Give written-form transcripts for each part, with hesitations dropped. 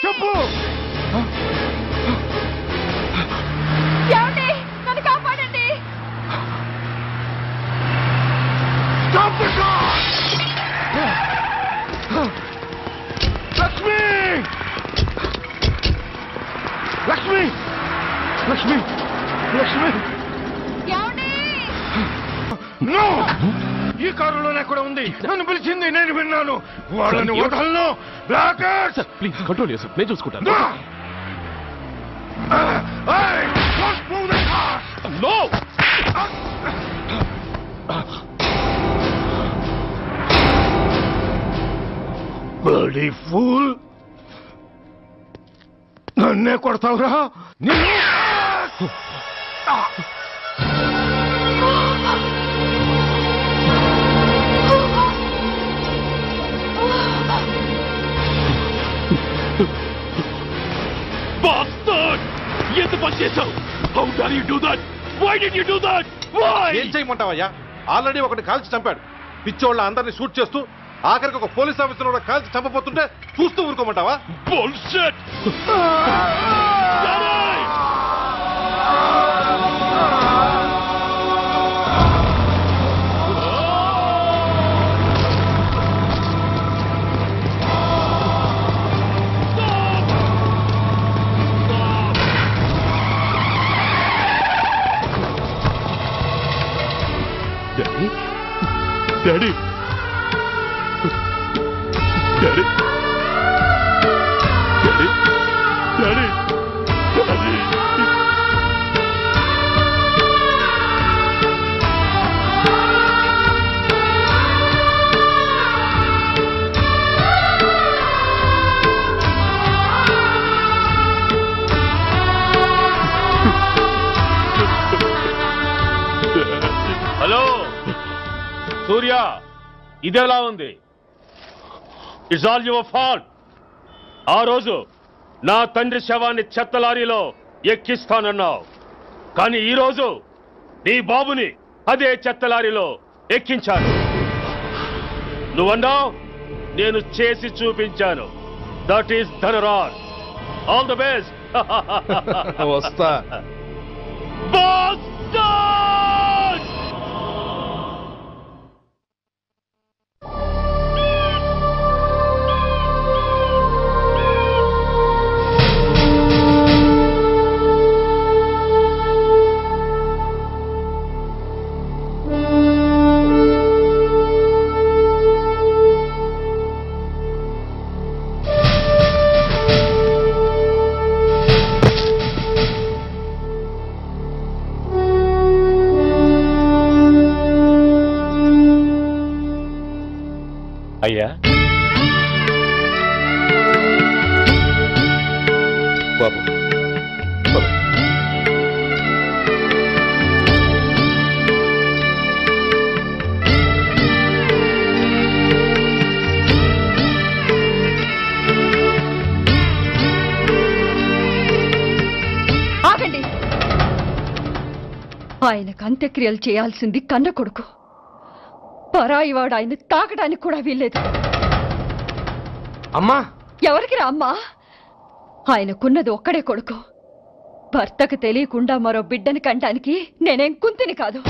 చెప్పు. ఏమండి, నన్ను కాపాడండి. లక్ష్మి, లక్ష్మి, లక్ష్మి, లక్ష్మి. ఏమండి? ఈ కారులోనే కూడా ఉంది. నన్ను పిలిచింది, నేను విన్నాను. వాళ్ళని వదలను. బ్లాకర్స్ ప్లీజ్ కంట్రోల్ చేసు, నేను చూసుకుంటాను. నో బ్లడీ ఫూల్, నన్నే కొడతావురా? Bastard! ఎంత పని చేశావు? How dare you do that? Why did you do that? Why? ఏం చేయమంటావయ్యా? ఆల్రెడీ ఒకటి కాల్చి చంపాడు. పిచ్చోళ్ళ అందరినీ షూట్ చేస్తూ ఆఖరికి ఒక పోలీస్ ఆఫీసర్ కూడా కాల్చి చంపబోతుంటే చూస్తూ ఊరుకోమంటావా? Bullshit! Daddy? Daddy? Daddy? Daddy? Daddy? Daddy? Hello Surya, ఇదెలా ఉంది? It's all your fault. ఆ రోజు నా తండ్రి శవాన్ని చెత్త లారీలో ఎక్కిస్తానన్నావు, కానీ ఈ రోజు నీ బాబుని అదే చెత్త లారీలో ఎక్కించాను. నువ్వన్నావు, నేను చేసి చూపించాను. That is Dhanraj. All the best. వస్తా. అయ్యా, బాబు ఆగండి. ఆయనకు అంత్యక్రియలు చేయాల్సింది కన్న కొడుకు. పరాయివాడు ఆయన తాకడానికి కూడా వీల్లేదు. అమ్మా, ఎవరికి రా అమ్మా? ఆయనకున్నది ఒక్కడే కొడుకు. భర్తకు తెలియకుండా మరో బిడ్డని కంటానికి నేనేం కుంతిని కాదు.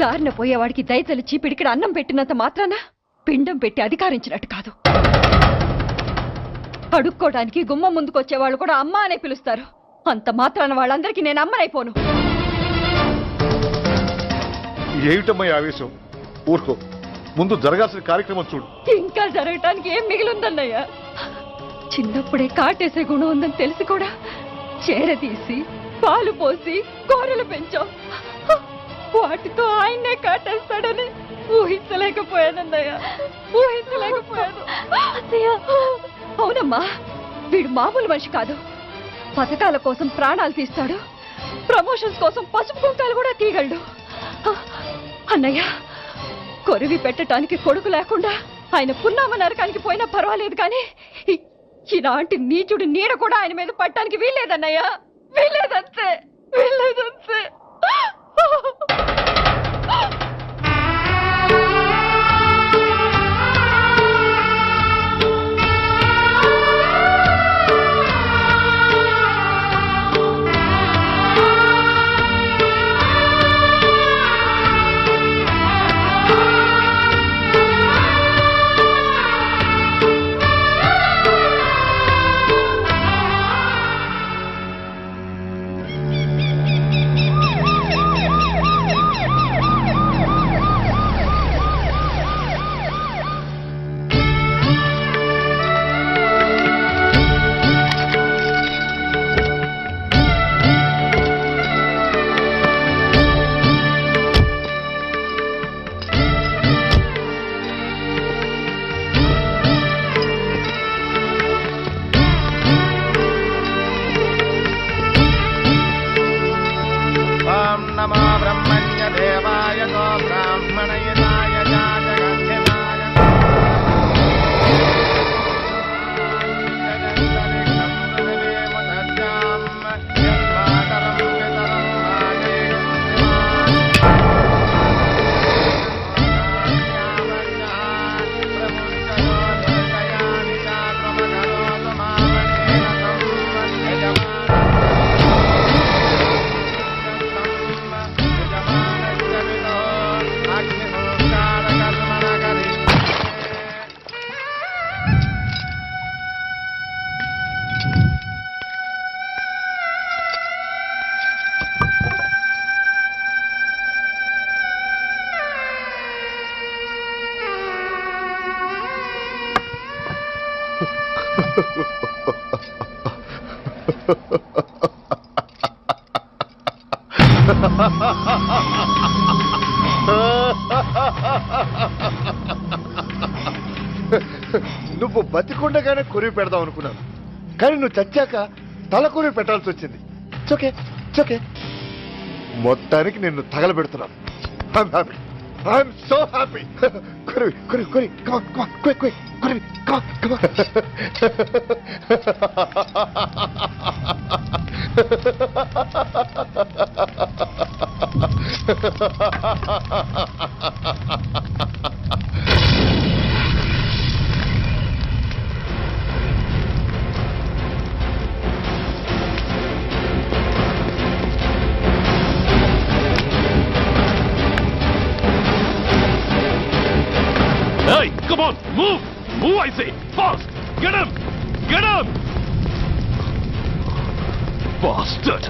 దారిన పోయేవాడికి దయతలిచి పిడికిడ అన్నం పెట్టినంత మాత్రాన పిండం పెట్టి అధికారించినట్టు కాదు. అడుక్కోవడానికి గుమ్మం ముందుకొచ్చేవాళ్ళు కూడా అమ్మ అనే పిలుస్తారు. అంత మాత్రాన వాళ్ళందరికీ నేను అమ్మనైపోను. ఏమిటమ్మా ఆవేశం? ఊరుకో, ముందు జరగాల్సిన కార్యక్రమం చూడు. ఇంకా జరగటానికి ఏం మిగిలిందన్నయ్య? చిన్నప్పుడే కాటేసే గుణం ఉందని తెలిసి కూడా చేరదీసి పాలు పోసి కూరలు పెంచాం. వాటితో ఆయన్నే కాటేస్తాడని ఊహించలేకపోయానన్నయ్య, ఊహించలేకపోయాను. అవునమ్మా, వీడు మామూలు మనిషి కాదు. పథకాల కోసం ప్రాణాలు తీస్తాడు, ప్రమోషన్స్ కోసం పసుపు కుంకాలు కూడా తీయగలడు. అన్నయ్య, కొరివి పెట్టడానికి కొడుకు లేకుండా ఆయన పున్నామ నరకానికి పోయినా పర్వాలేదు, కానీ ఇలాంటి నీచుడు నీడ కూడా ఆయన మీద పట్టడానికి వీల్లేదన్నయ్య, వీల్లేదంతే, వీల్లేదంతే. నువ్వు బతికుండగానే కొరివి పెడదాం అనుకున్నాను, కానీ నువ్వు చచ్చాక తల కొరివి పెట్టాల్సి వచ్చింది. ఓకే ఓకే, మొత్తానికి నిన్ను తగలబెడుతున్నాను. I'm happy, I'm so happy. కొరివి కొరివి కొరివి, కమాన్ కమాన్, క్విక్ క్విక్, కొరివి, come on come on. Hey, come on, move! Move, I say! Fast! Get him! Get him! Bastard!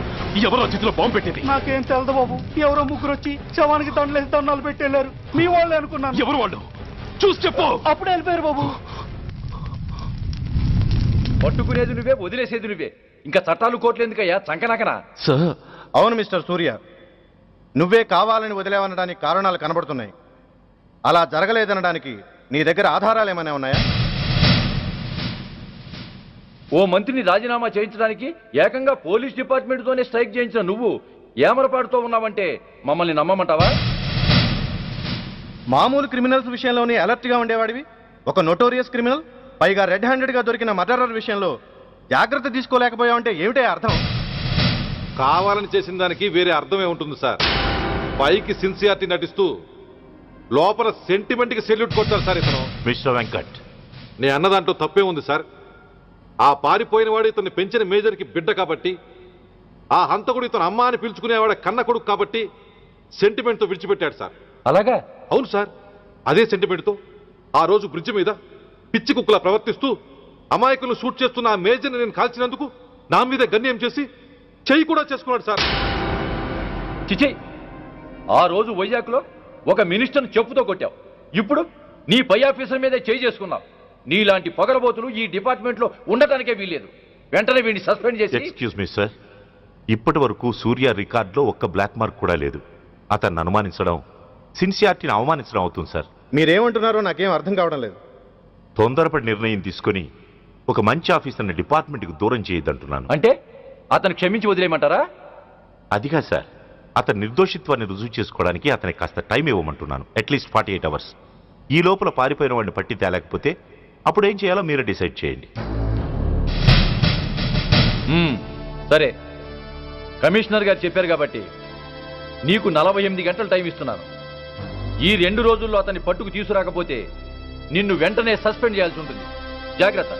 ఎవరో చేతిలో బాంబు పెట్టింది? నాకేం తెలదు బాబు. ఎవరో ముగ్గురు వచ్చి శవానికి దండలేసి దండాలు పెట్టెళ్ళారు. మీ వాళ్ళే అనుకున్నాను. ఎవరు వాళ్ళు? చూసి చెప్పు. అప్పుడే వెళ్ళిపోయారు బాబు. పట్టుకునేది నువ్వే, వదిలేసేది నువ్వే. ఇంకా చట్టాలు కోట్లు ఎందుకయ్యా చంకనాకనా? సార్, అవును మిస్టర్ సూర్య, నువ్వే కావాలని వదిలేవనడానికి కారణాలు కనబడుతున్నాయి. అలా జరగలేదనడానికి నీ దగ్గర ఆధారాలు ఏమైనా ఉన్నాయా? ఓ మంత్రిని రాజీనామా చేయించడానికి ఏకంగా పోలీస్ డిపార్ట్మెంట్తోనే స్ట్రైక్ చేయించిన నువ్వు ఏమరపాటుతో ఉన్నావంటే మమ్మల్ని నమ్మమంటావా? మామూలు క్రిమినల్స్ విషయంలోనే అలర్ట్గా ఉండేవాడివి, ఒక నోటోరియస్ క్రిమినల్, పైగా రెడ్ హ్యాండెడ్గా దొరికిన మర్డరర్ విషయంలో జాగ్రత్త తీసుకోలేకపోయావంటే ఏమిటే అర్థం? కావాలని చేసిన దానికి వేరే అర్థమే ఉంటుంది సార్. పైకి సిన్సియారిటీ నటిస్తూ లోపల సెంటిమెంట్కి సెల్యూట్ కొట్టారు సార్ ఇతను. మిస్టర్ వెంకట్, నే అన్న దాంట్లో తప్పే ఉంది సార్. ఆ పారిపోయిన వాడు ఇతన్ని పెంచిన మేజర్కి బిడ్డ కాబట్టి, ఆ హంతకుడు ఇతను అమ్మ అని పిలుచుకునేవాడు కన్న కొడుకు కాబట్టి సెంటిమెంట్తో విడిచిపెట్టాడు సార్. అలాగా? అవును సార్, అదే సెంటిమెంట్తో ఆ రోజు బ్రిడ్జ్ మీద పిచ్చి కుక్కలా ప్రవర్తిస్తూ అమాయకులను షూట్ చేస్తున్న ఆ మేజర్ని నేను కాల్చినందుకు నా మీద గన్యం చేసి చెయ్యి కూడా చేసుకున్నాడు సార్. చిచి, ఆ రోజు వైజాగ్లో ఒక మినిస్టర్ని చెప్పుతో కొట్టావు. ఇప్పుడు నీ పై ఆఫీసర్ మీదే చేయి చేసుకున్నావు. నీలాంటి పొగరబోతులు ఈ డిపార్ట్మెంట్లో ఉండటానికే వీల్లేదు. వెంటనే వీడిని సస్పెండ్ చేసి. ఎక్స్క్యూజ్ మీ సార్, ఇప్పటి వరకు సూర్య రికార్డులో ఒక్క బ్లాక్ మార్క్ కూడా లేదు. అతన్ని అనుమానించడం సిన్సియారిటీని అవమానించడం అవుతుంది సార్. మీరేమంటున్నారో నాకేం అర్థం కావడం లేదు. తొందరపడి నిర్ణయం తీసుకొని ఒక మంచి ఆఫీసర్ని డిపార్ట్మెంట్కి దూరం చేయొద్దంటున్నాను. అంటే అతను క్షమించి వదిలేయమంటారా? అదిగా సార్, అతని నిర్దోషిత్వాన్ని రుజువు చేసుకోవడానికి అతనికి కాస్త టైం ఇవ్వమంటున్నాను. At least 48 hours. ఈ లోపల పారిపోయిన వాడిని పట్టి తేలేకపోతే అప్పుడు ఏం చేయాలో మీరే డిసైడ్ చేయండి. సరే, కమిషనర్ గారు చెప్పారు కాబట్టి నీకు 48 గంటలు టైం ఇస్తున్నాను. ఈ 2 రోజుల్లో అతన్ని పట్టుకు తీసుకురాకపోతే నిన్ను వెంటనే సస్పెండ్ చేయాల్సి ఉంటుంది. జాగ్రత్త.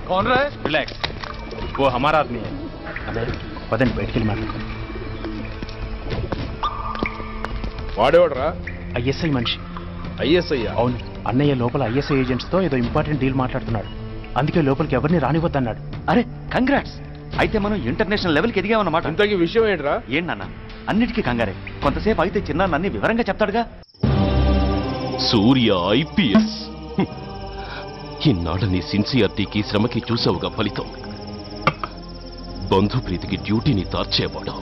कौन रहा है? రిలాక్స్, ఓ హమారా ఆద్మీ హై. అన్నయ్య పదండి, బయటికి వెళ్ళి మాట్లాడుకోండి. వాడేవాడరా? ఐఎస్ఐ మనిషి. ఐఎస్ఐ? అవును, అన్నయ్య లోపల ఐఎస్ఐ ఏజెంట్స్తో ఏదో ఇంపార్టెంట్ డీల్ మాట్లాడుతున్నాడు. అందుకే లోపలికి ఎవరిని రానివ్వద్దన్నాడు. అరే కంగ్రాట్స్, అయితే మనం ఇంటర్నేషనల్ లెవెల్కి ఎదిగామన్నమాట. ఇంతకీ విషయం ఏంట్రా? ఏంటన్నా అన్నిటికీ కంగారే, కొంతసేపు అయితే చిన్న అన్ని వివరంగా చెప్తాడుగా. సూర్య ఐపీఎస్. ఇన్నాళ్ళ నీ సిన్సియారిటీకి శ్రమకి చూసావుగా ఫలితం. బంధుప్రీతికి డ్యూటీని తార్చేవాడు.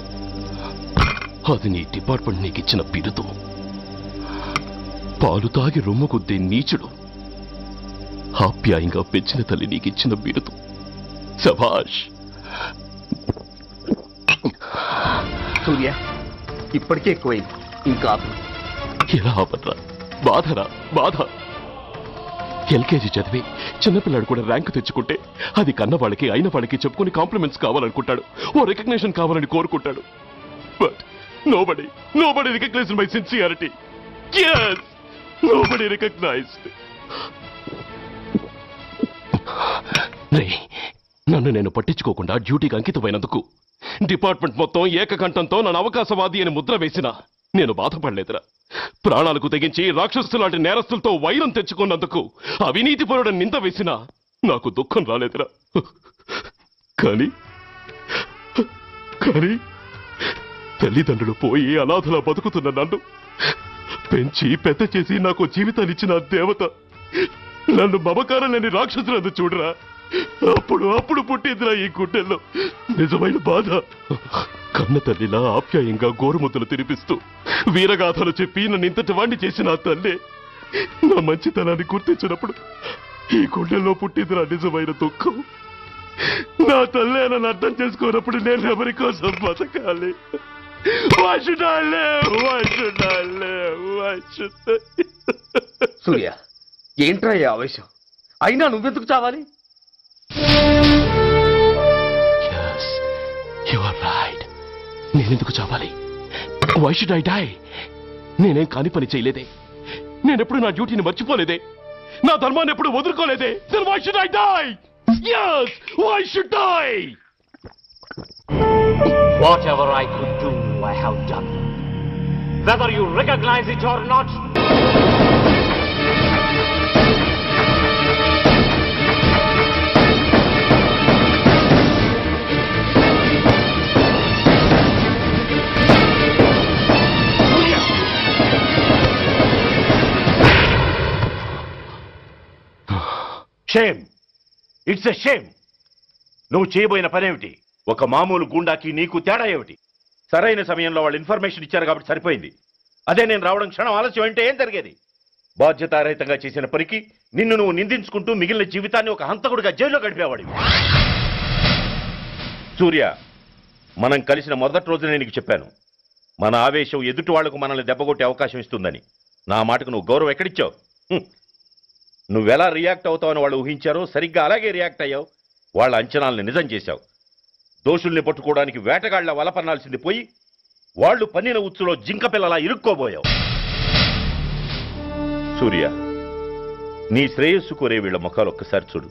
అది నీ డిపార్ట్మెంట్ నీకిచ్చిన బిరుదు. పాలు తాగి రొమ్ము కొద్దే నీచుడు ఆప్యాయంగా పెంచిన తల్లి నీకిచ్చిన బిరుదు. శభాష్. సూర్య ఇప్పటికే ఎక్కువైంది, ఇంకా ఎలా ఆపర్రా? బాధరా బాధ. ఎల్కేజీ చదివి చిన్నపిల్లాడు కూడా ర్యాంకు తెచ్చుకుంటే అది కన్న వాళ్ళకి అయిన వాళ్ళకి చెప్పుకుని కాంప్లిమెంట్స్ కావాలనుకుంటాడు, ఓ రికగ్నిషన్ కావాలని కోరుకుంటాడు. But nobody recognized my sincerity. Yes, nobody recognized. నన్ను నేను పట్టించుకోకుండా డ్యూటీకి అంకితమైనందుకు డిపార్ట్మెంట్ మొత్తం ఏకకంఠంతో నన్ను అవకాశవాది అని ముద్ర వేసిన నేను బాధపడలేదురా. ప్రాణాలకు తెగించి రాక్షసులాంటి నేరస్తులతో వైరం తెచ్చుకున్నందుకు అవినీతిపరుడని నింద వేసినా నాకు దుఃఖం రాలేదురా. కానీ తల్లిదండ్రులు పోయి అనాథలా బతుకుతున్న నన్ను పెంచి పెద్ద చేసి నాకు జీవితాన్నిచ్చిన దేవత నన్ను మమకారం లేని రాక్షసులందు చూడరా. అప్పుడు పుట్టిందిరా ఈ గుడ్డెల్లో నిజమైన బాధ. కన్న తల్లిలా ఆప్యాయంగా గోరుముద్దలు తినిపిస్తూ వీరగాథలు చెప్పి నన్ను ఇంతటి వాణ్ణి చేసిన ఆ తల్లే నా మంచితనాన్ని గుర్తించినప్పుడు ఈ గుడ్డెల్లో పుట్టిందిరా నిజమైన దుఃఖం. నా తల్లే నన్ను అర్థం చేసుకోనప్పుడు నేను ఎవరి కోసం బతకాలి? సూర్య, ఏంట్రా ఈ ఆవేశం? అయినా నువ్వెందుకు చావాలి? నేనెందుకు చావాలి? Why should I die? నేనేం కాని పని చేయలేదే. నేనెప్పుడు నా డ్యూటీని మర్చిపోలేదే. నా ధర్మాన్ని ఎప్పుడు వదులుకోలేదే. Then why should I die? Yes, why should I? Whatever I could do, I have done. Whether you recognize it or not. Shame, it's a shame. నువ్వు చేయబోయిన పనేమిటి? ఒక మామూలు గుండాకి నీకు తేడా ఏమిటి? సరైన సమయంలో వాళ్ళు ఇన్ఫర్మేషన్ ఇచ్చారు కాబట్టి సరిపోయింది. అదే నేను రావడం క్షణం ఆలస్యం అంటే ఏం జరిగేది? బాధ్యతారహితంగా చేసిన పనికి నిన్ను నువ్వు నిందించుకుంటూ మిగిలిన జీవితాన్ని ఒక హంతకుడిగా జైల్లో గడిపేవాడివి. సూర్య, మనం కలిసిన మొదటి రోజునే నీకు చెప్పాను, మన ఆవేశం ఎదుటి వాళ్లకు మనల్ని దెబ్బగొట్టే అవకాశం ఇస్తుందని. నా మాటకు నువ్వు గౌరవం ఎక్కడిచ్చావు? నువ్వెలా రియాక్ట్ అవుతావని వాళ్ళు ఊహించారో సరిగ్గా అలాగే రియాక్ట్ అయ్యావు. వాళ్ళ అంచనాల్ని నిజం చేశావు. దోషుల్ని పట్టుకోవడానికి వేటగాళ్ల వలపన్నాల్సింది పోయి వాళ్ళు పన్నిన ఉచ్చులో జింక పిల్లలా ఇరుక్కోబోయావు. సూర్య, నీ శ్రేయస్సు కోరే వీళ్ల ముఖాలు ఒక్కసారి చూడు.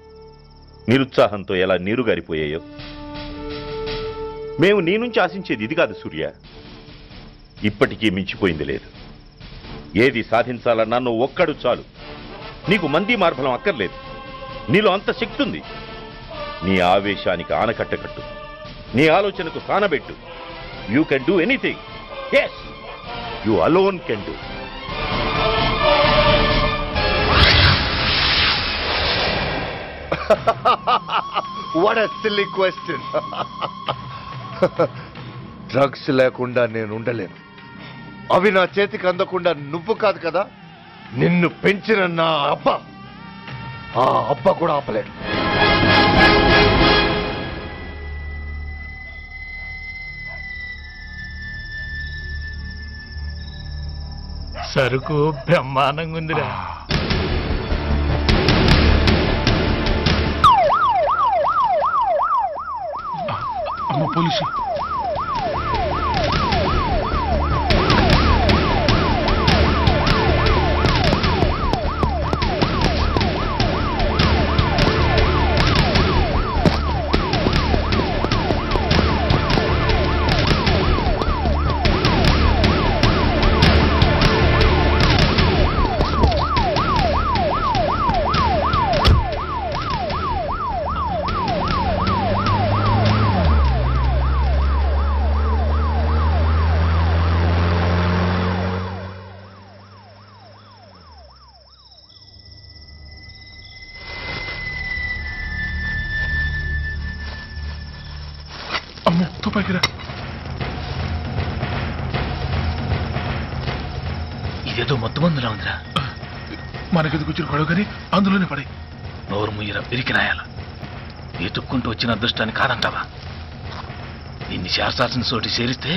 నిరుత్సాహంతో ఎలా నీరుగారిపోయాయో. మేము నీ నుంచి ఆశించేది ఇది కాదు సూర్య. ఇప్పటికీ మించిపోయింది లేదు. ఏది సాధించాలన్నా నువ్వు ఒక్కడు చాలు. నీకు మంది మార్బలం అక్కర్లేదు. నీలో అంత శక్తి ఉంది. నీ ఆవేశానికి ఆనకట్ట కట్టు. నీ ఆలోచనకు సానబెట్టు. You can do anything. Yes, you alone can do. What a silly question. Drugs లేకుండా నేను ఉండలేను. అవి నా చేతికి అందకుండా నువ్వు కాదు కదా, నిన్ను పెంచిన నా అబ్బ, ఆ అబ్బ కూడా ఆపలేడు. సరుకు బ్రహ్మాండంగా ఉందిరా. అమ్మ పోలీసు. ఇదేదో మొత్తం అందులో ఉందిరా. మనకెందుకు వచ్చిన గొడవ కానీ అందులోనే పడి నోరు ముయ్యరా పిరికినాయాల. ఎతుక్కుంటూ వచ్చిన అదృష్టాన్ని కాదంటావా? దీన్ని శాస్త్రాసిన చోటి చేరిస్తే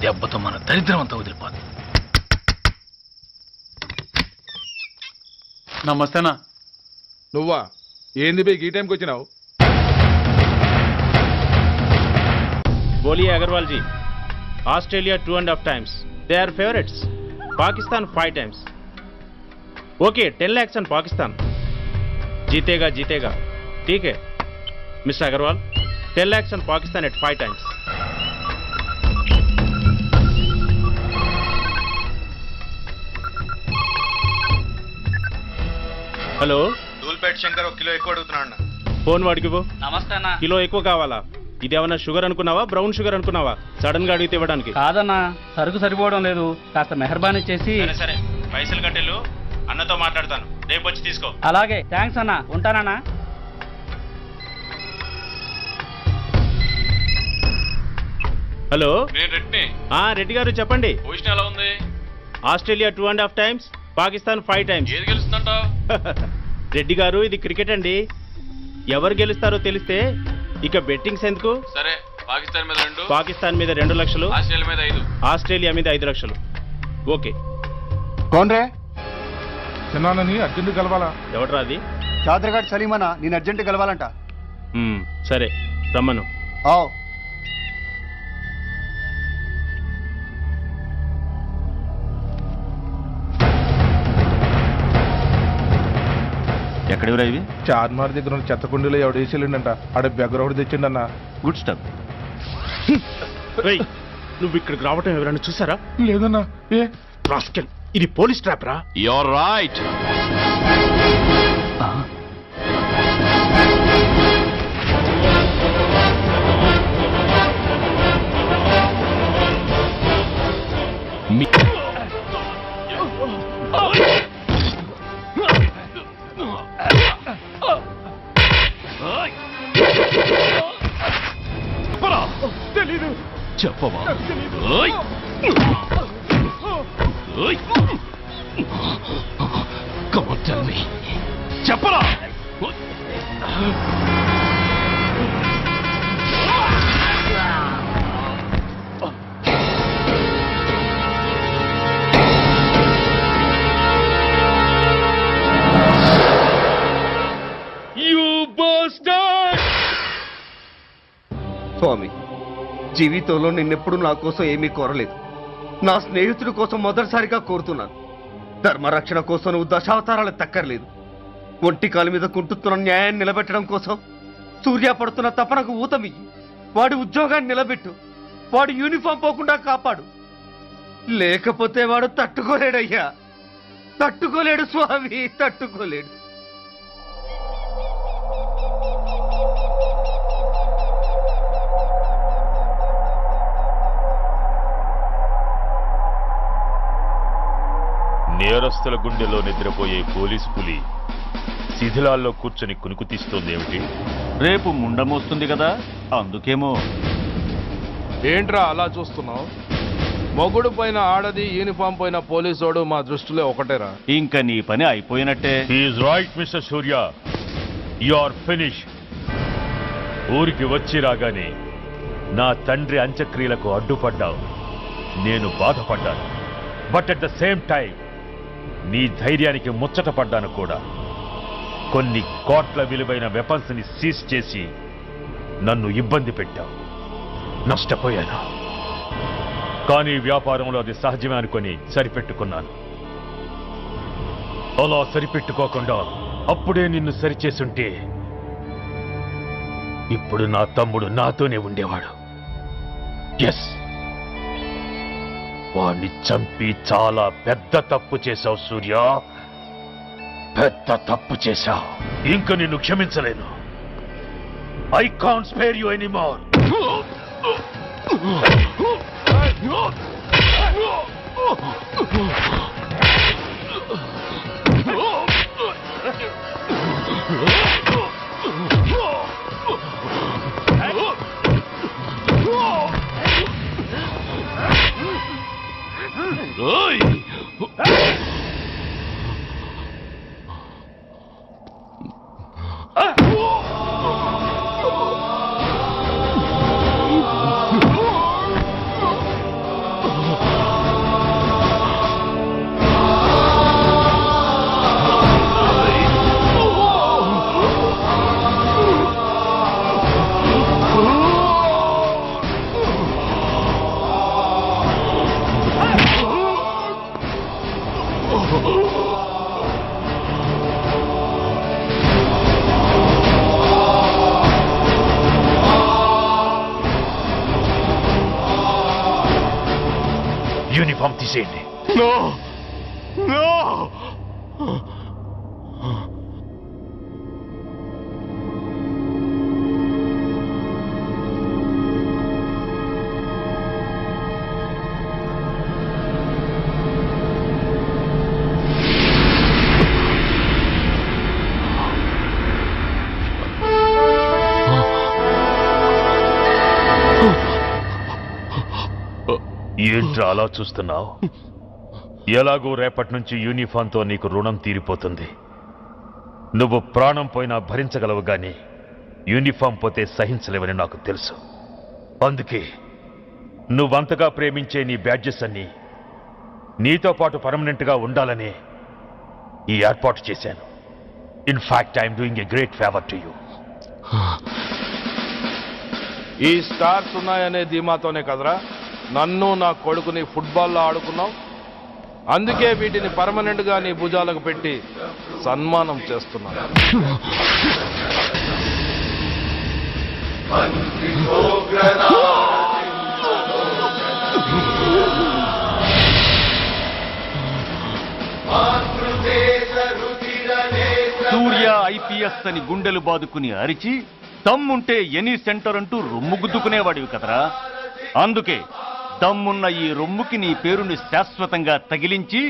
దెబ్బతో మన దరిద్రం అంతా వదిలిపోదు. నమస్తేనా. నువ్వా? ఏంది బే ఈ టైంకి వచ్చినావు? बोलिए Agarwal ji. Australia 2.5 times. They are favorites. Pakistan 5 times. Okay, 10 lakhs on Pakistan. जीतेगा जीतेगा. ठीक है mister Agarwal. 10 lakhs on Pakistan at 5 times. Hello Dhoolpet Shankar 1 kilo ఎక్కువ అడుగుతున్నాడు. ఫోన్ వాడికి ఇవ్వు. నమస్తే అన్న. కిలో ఎక్కువ కావాలా? ఇదేమన్నా షుగర్ అనుకున్నావా, బ్రౌన్ షుగర్ అనుకున్నావా? సడన్ గా అడిగితే ఇవ్వడానికి కాదన్నా, సరుకు సరిపోవడం లేదు, కాస్త మెహర్బానీ చేసి. సరే పైసలు కట్టెళ్ళు, అన్నతో మాట్లాడతాను, రేపు వచ్చి తీసుకో. అలాగే, థ్యాంక్స్ అన్న, ఉంటానన్నా. హలో, నేను రెడ్డిని. రెడ్డి గారు చెప్పండి. పొజిషన్ ఎలా ఉంది? Australia 2.5 times, Pakistan 5 times. ఏది గెలుస్తుందంట? రెడ్డి గారు, ఇది క్రికెట్ అండి. ఎవరు గెలుస్తారో తెలిస్తే ఇక బెట్టింగ్స్ ఎందుకు? సరే, పాకిస్తాన్ మీద 2, పాకిస్తాన్ మీద 2 లక్షలు, ఆస్ట్రేలియా మీద 5, ఆస్ట్రేలియా మీద 5 లక్షలు. ఓకే. కోన్రే చిన్నానని అర్జెంట్ కలవాలా? ఎవట్రా అది? చాదరగాడ్ సలీమనా, నేను అర్జెంట్ కలవాలంట. సరే రమ్మను. ఎక్కడెవరా ఇవి? చార్మార్ దగ్గర ఉన్న చెత్తకుండీలో ఎవడు వేసేళ్ళంట. ఆడ బెగ్గరొకటి తెచ్చిండన్నా. Good stuff. నువ్వు ఇక్కడికి రావటం ఎవరైనా చూసారా? లేదన్నా. ఏ రాస్కెల్, ఇది పోలీస్ ట్రాప్ రా. You're right. తెలీదు. చెప్పవా? Come on, tell me. చెప్పరా? స్వామి, జీవితంలో నిన్నెప్పుడు నా కోసం ఏమీ కోరలేదు. నా స్నేహితుడి కోసం మొదటిసారిగా కోరుతున్నాను. ధర్మరక్షణ కోసం నువ్వు దశావతారాలు తక్కర్లేదు. ఒంటి కాలు మీద కుంటుతున్న న్యాయాన్ని నిలబెట్టడం కోసం సూర్య పడుతున్న తపనకు ఊతమియ్యి. వాడి ఉద్యోగాన్ని నిలబెట్టు. వాడు యూనిఫామ్ పోకుండా కాపాడు. లేకపోతే వాడు తట్టుకోలేడయ్యా, తట్టుకోలేడు స్వామి, తట్టుకోలేడు. నేరస్తుల గుండెలో నిద్రపోయే పోలీసు పులి శిథిలాల్లో కూర్చొని కునుకు తీస్తోందేమిటి? రేపు ముండమోస్తుంది కదా, అందుకేమో. ఏంట్రా అలా చూస్తున్నావు? మొగుడు పైన ఆడది, యూనిఫామ్ పైన పోలీసోడు మా దృష్టిలో ఒకటేరా. ఇంకా నీ పని అయిపోయినట్టే. Is right mister Surya, you are finish. ఊరికి వచ్చి రాగానే నా తండ్రి అంత్యక్రియలకు అడ్డుపడ్డావు. నేను బాధపడ్డాను. But at the same time నీ ధైర్యానికి ముచ్చట పడ్డాను కూడా. కొన్ని కోట్ల విలువైన వెపన్స్ ని సీజ్ చేసి నన్ను ఇబ్బంది పెట్టావు. నష్టపోయాను. కానీ వ్యాపారంలో అది సహజమే అనుకొని సరిపెట్టుకున్నాను. అలా సరిపెట్టుకోకుండా అప్పుడే నిన్ను సరిచేసుంటే ఇప్పుడు నా తమ్ముడు నాతోనే ఉండేవాడు. ఎస్, వాణ్ణి చంపి చాలా పెద్ద తప్పు చేశావు సూర్య, పెద్ద తప్పు చేశావు. ఇంక నిన్ను క్షమించలేను. I can't spare you anymore. Uniform తీసేయండి. ఏంట్రా అలా చూస్తున్నావు? ఎలాగో రేపటి నుంచి యూనిఫామ్తో నీకు రుణం తీరిపోతుంది. నువ్వు ప్రాణం పోయినా భరించగలవు గాని యూనిఫామ్ పోతే సహించలేవని నాకు తెలుసు. అందుకే నువ్వంతగా ప్రేమించే నీ బ్యాడ్జెస్ అన్ని నీతో పాటు పర్మనెంట్గా ఉండాలని ఈ ఏర్పాటు చేశాను. In fact I'm doing a great favour to you. ఈ స్టార్స్ ఉన్నాయనే ధీమాతోనే కదరా నన్ను నా కొడుకుని ఫుట్బాల్లో ఆడుకున్నావు. అందుకే వీటిని పర్మనెంట్ గా నీ భుజాలకు పెట్టి సన్మానం చేస్తున్నాను. సూర్య ఐపీఎస్ అని గుండెలు బాదుకుని అరిచి దమ్ముంటే ఎనీ సెంటర్ అంటూ రొమ్ము గుద్దుకునేవాడివి కదరా. అందుకే దమ్మున్న ఈ రొమ్ముకి నీ పేరుని శాశ్వతంగా తగిలించి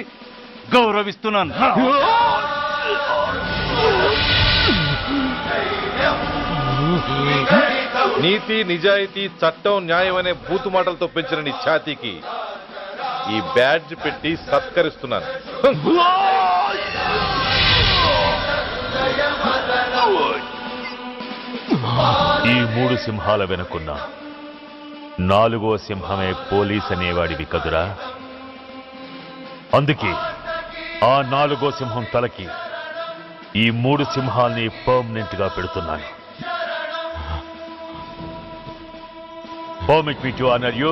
గౌరవిస్తున్నాను. నీతి, నిజాయితీ, చట్టం, న్యాయం అనే బూతు మాటలతో పెంచిన నీ ఛాతీకి ఈ బ్యాడ్జ్ పెట్టి సత్కరిస్తున్నాను. ఈ 3 సింహాల వెనుకున్న 4వ సింహమే పోలీస్ అనేవాడివి కదురా. అందుకే ఆ 4వ సింహం తలకి ఈ 3 సింహాల్ని పర్మనెంట్ గా పెడుతున్నాను. Permit me to honor you.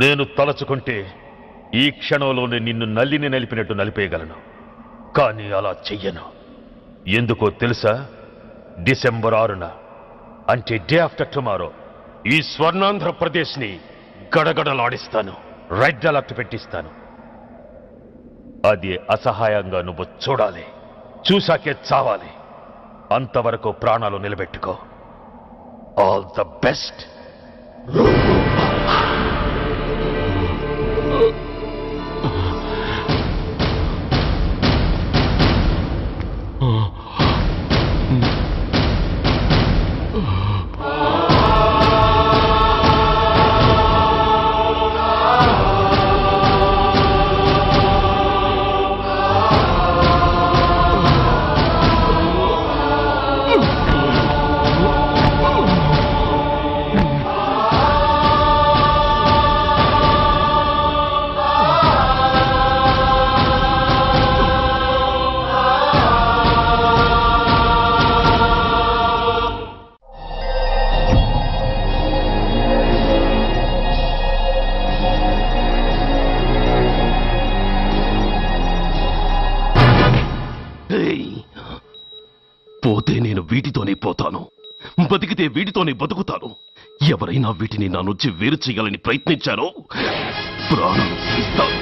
నేను తలచుకుంటే ఈ క్షణంలోనే నిన్ను నల్లిని నలిపినట్టు నలిపేయగలను. కానీ అలా చెయ్యను. ఎందుకో తెలుసా? డిసెంబర్ 6న అంటే డే ఆఫ్టర్ టుమారో ఈ స్వర్ణాంధ్రప్రదేశ్ని గడగడలాడిస్తాను. రెడ్ అలర్ట్ పెట్టిస్తాను. అది అసహాయంగా నువ్వు చూడాలి. చూశాకే చావాలి. అంతవరకు ప్రాణాలు నిలబెట్టుకో. All the best. పోతే నేను వీటితోనే పోతాను, బతికితే వీటితోనే బతుకుతాను. ఎవరైనా వీటిని నా నుంచి వేరు చేయాలని ప్రయత్నించారో ప్రాణం ఇస్తాను.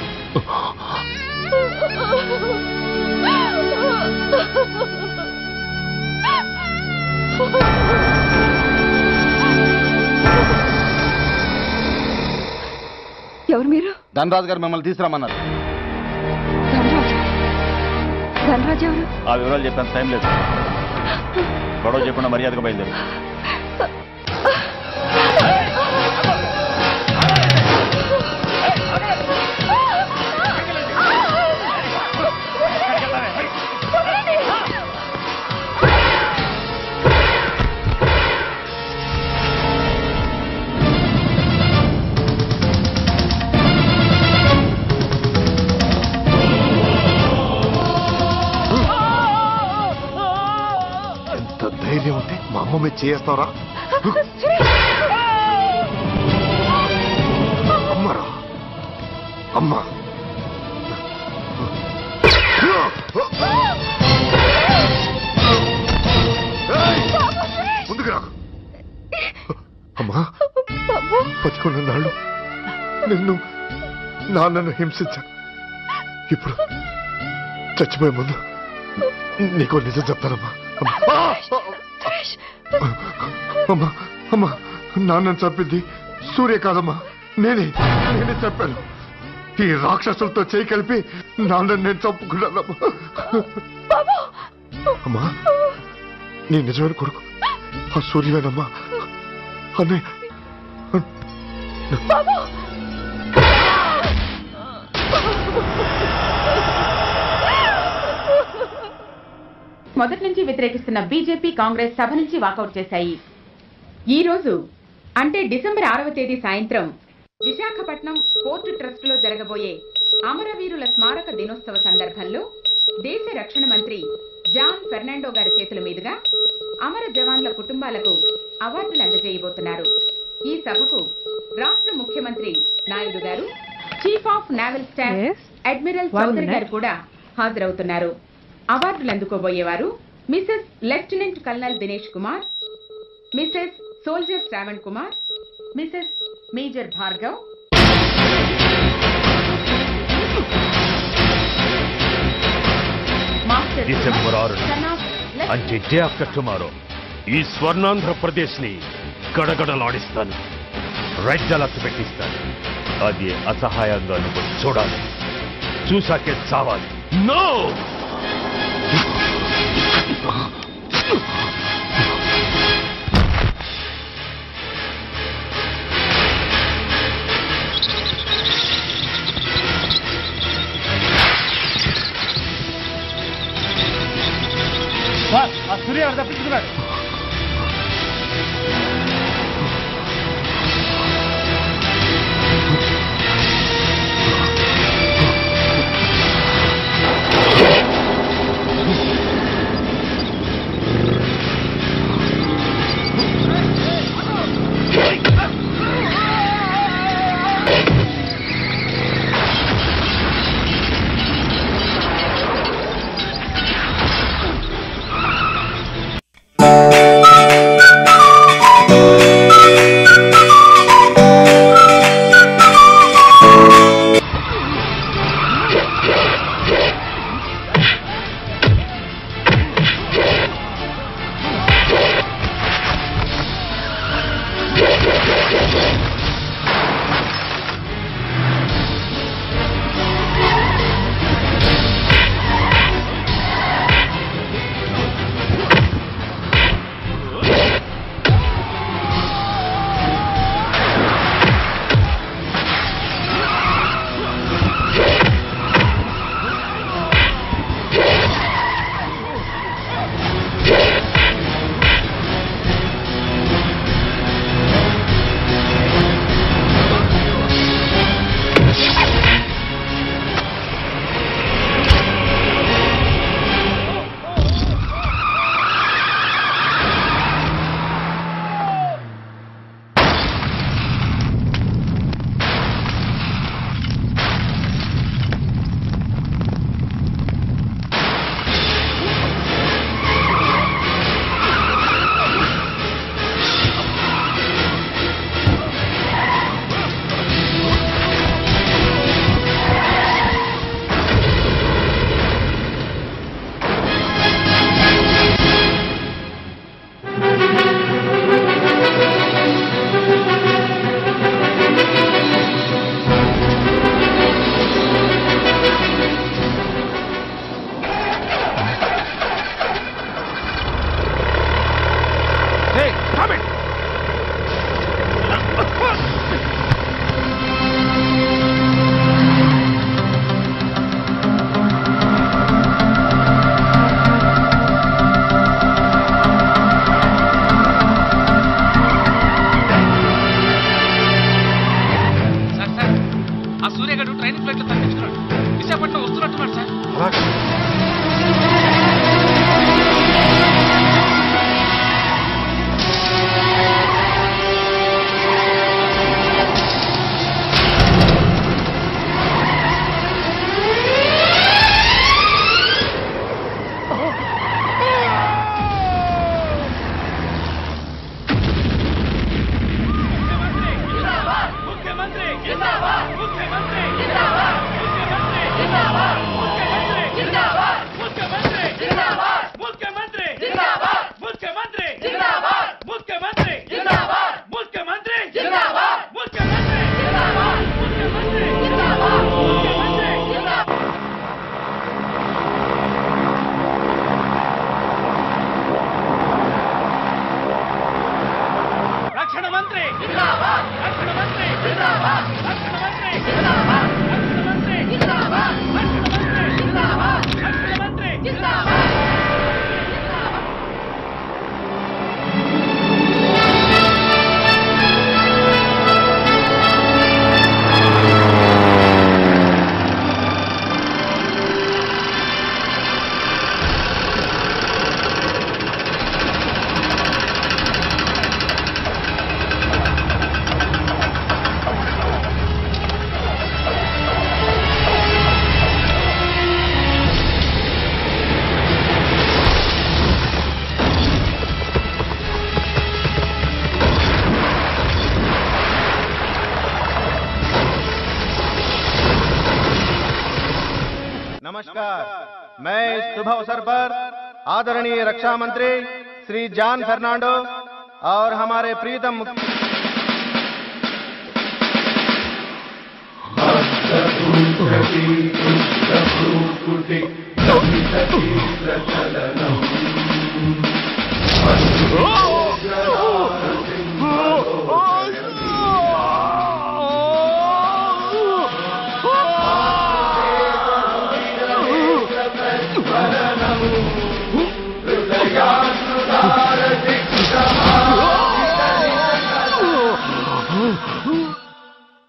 ఎవరు మీరు? ధనరాజు గారు మిమ్మల్ని తీసుకురామన్నారు. ధనరాజు ఎవరు? ఆ వివరాలు చెప్పేంత టైం లేదు. గొడవ చెప్పకుండా మర్యాదగా బయలుదేరు. ధైర్యం ఉంటే మా అమ్మ మీద చేస్తారా? అమ్మరా అమ్మ ముందుకు రాకు. అమ్మా బతుకున్న నాళ్ళు నిన్ను నాన్నను హింసించాను. ఇప్పుడు చచ్చిపోయే ముందు నీకో నిజం చెప్తానమ్మా. అమ్మా అమ్మా నాన్నని చంపింది సూర్య కాదమ్మా, నేనే చెప్పాను. ఈ రాక్షసులతో చేయి కలిపి నాన్నని నేను చంపుకున్నానమ్మా. అమ్మా నీ నిజమైన కొడుకు ఆ సూర్యవేనమ్మా. అన్నయ్య మొదటి నుంచి వ్యతిరేకిస్తున్న బీజేపీ కాంగ్రెస్ సభ నుంచి వాకౌట్ చేశాయి. ఈ రోజు అంటే డిసెంబర్ 6వ తేదీ సాయంత్రం విశాఖపట్నం పోర్టు ట్రస్ట్ లో జరగబోయే అమరవీరుల స్మారక దినోత్సవ సందర్భంలో దేశ రక్షణ మంత్రి జాన్ ఫెర్నాండో గారి చేతుల మీదుగా అమర జవాన్ల కుటుంబాలకు అవార్డులు అందజేయబోతున్నారు. ఈ సభకు రాష్ట్ర ముఖ్యమంత్రి నాయుడు గారు, chief of naval staff admiral Chowdary గారు కూడా హాజరవుతున్నారు. అవార్డులు అందుకోబోయేవారు Mrs lieutenant colonel Dinesh Kumar, Mrs soldier Shravan Kumar, Mrs major Bhargav, December 6 అంటే డే ఆఫ్టర్ టుమారో ఈ స్వర్ణాంధ్రప్రదేశ్ ని గడగడలాడిస్తాను. రెడ్ అలర్ట్ పెట్టిస్తాను. అది అసహాయంగా నువ్వు చూడాలి. చూశాకే చావాలి. నో ఆ సూర్య తప్పించుకున్నాడు. मैं इस शुभ अवसर पर आदरणीय रक्षा मंत्री श्री जॉन फर्नांडो और हमारे प्रीतम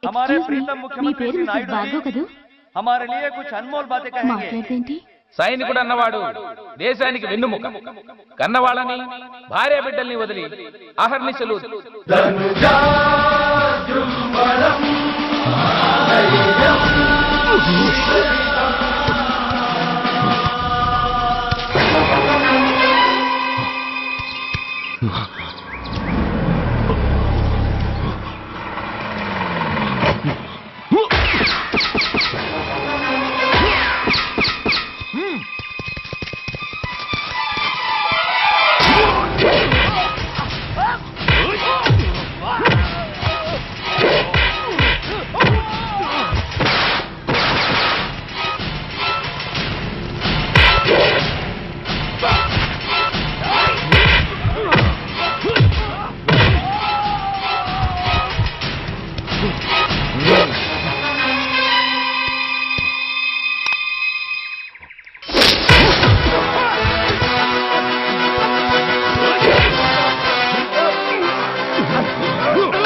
हमारे प्रीतम मुख्यमंत्री श्री नायडू जी हमारे लिए कुछ अनमोल बातें कहेंगे। సైనికుడు అన్నవాడు దేశానికి వెన్నుముక. కన్నవాళ్ళని భార్య బిడ్డల్ని వదిలి అహర్నిశలు Oh!